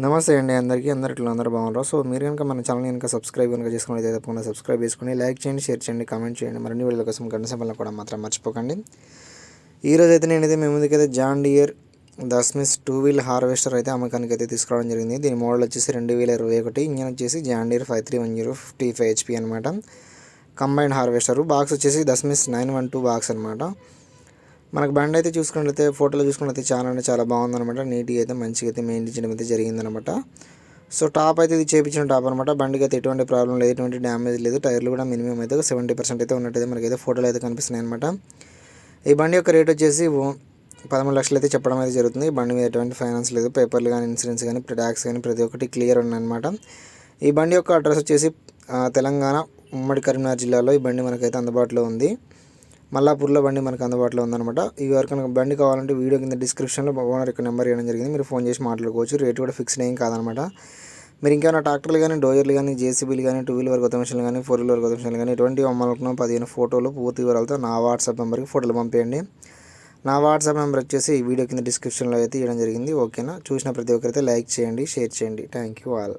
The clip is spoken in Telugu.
నమస్తే అండి అందరికీ. అందరూ బాగున్నారు. సో మీరు కనుక మన ఛానల్ని కనుక సబ్స్క్రైబ్ కనుక చేసుకుని తప్పకుండా సబ్స్క్రైబ్ చేసుకుని లైక్ చేయండి, షేర్ చేయండి, కామెంట్ చేయండి. మరిన్ని వీడియోల కోసం గంట సింబల్ని కూడా మాత్రం మర్చిపోకండి. ఈరోజు అయితే నేనైతే మీ ముందుకైతే జాన్ డియర్ దస్మిస్ 2 వీల్ హార్వెస్టర్ అయితే అమ్మకానికి అయితే తీసుకురావడం జరిగింది. దీని మోడల్ వచ్చేసి 2021, ఇంజన్ వచ్చేసి జాన్ డియర్ 5310 55 HP అనమాట. Combined harvester. బాక్స్ వచ్చేసి దస్మిస్ 912 బాక్స్ అనమాట. మనకు బండి అయితే చూసుకున్నట్లయితే ఫోటోలో చూసుకున్నట్లయితే చాలా అంటే చాలా బాగుందనమాట. నీట్గా అయితే మంచిగా అయితే మెయింటైన్ చేయడం అయితే జరిగిందనమాట. సో టాప్ అయితే ఇది చేయించిన టాప్ అనమాట. బండికి అయితే ఎటువంటి ప్రాబ్లం లేదు, ఎటువంటి డ్యామేజ్ లేదు. టైర్లు కూడా మినిమం అయితే 70% అయితే ఉన్నట్టయితే మనకైతే ఫోటోలు అయితే కనిపిస్తున్నాయి అనమాట. ఈ బండి యొక్క రేట్ వచ్చేసి 13 లక్షలు అయితే చెప్పడం అయితే జరుగుతుంది. ఈ బండి మీద ఎటువంటి ఫైనాన్స్ లేదు, పేపర్లు కానీ ఇన్సూరెన్స్ కానీ ట్యాక్స్ కానీ ప్రతి ఒక్కటి క్లియర్ ఉన్నాయన్నమాట. ఈ బండి యొక్క అడ్రస్ వచ్చేసి తెలంగాణ ఉమ్మడి కరీంనగర్ జిల్లాలో ఈ బండి మనకైతే అందుబాటులో ఉంది. మల్లాపూర్లో బండి మనకు అందుబాటులో ఉందన్నమాట. ఈ వరకు కనుక బండి కావాలంటే వీడియో కింద డిస్క్రిప్షన్లో ఓనర్ యొక్క నెంబర్ ఇవ్వడం జరిగింది. మీరు ఫోన్ చేసి మాట్లాడుకోవచ్చు. రేట్ కూడా ఫిక్స్డ్ ఏం కాదనమాట. మీరు ఇంకేమైనా ట్రాక్టర్లు కానీ, డోజర్లు కానీ, జేసీబీలు కానీ, 2 వీలర్ కొత్త మిషన్లు కానీ, 4 వీలర్ కొత్త మిషన్లు కానీ ఎటువంటి అమ్మాలనుకున్న 15 ఫోటోలు పూర్తి వివరాలతో నా వాట్సాప్ నెంబర్కి ఫోటోలు పంపేయండి. నా వాట్సాప్ నెంబర్ వచ్చేసి ఈ వీడియో కింద డిస్క్రిప్షన్లో అయితే ఇవ్వడం జరిగింది. ఓకేనా? చూసిన ప్రతి ఒక్కరైతే లైక్ చేయండి, షేర్ చేయండి. Thank you all.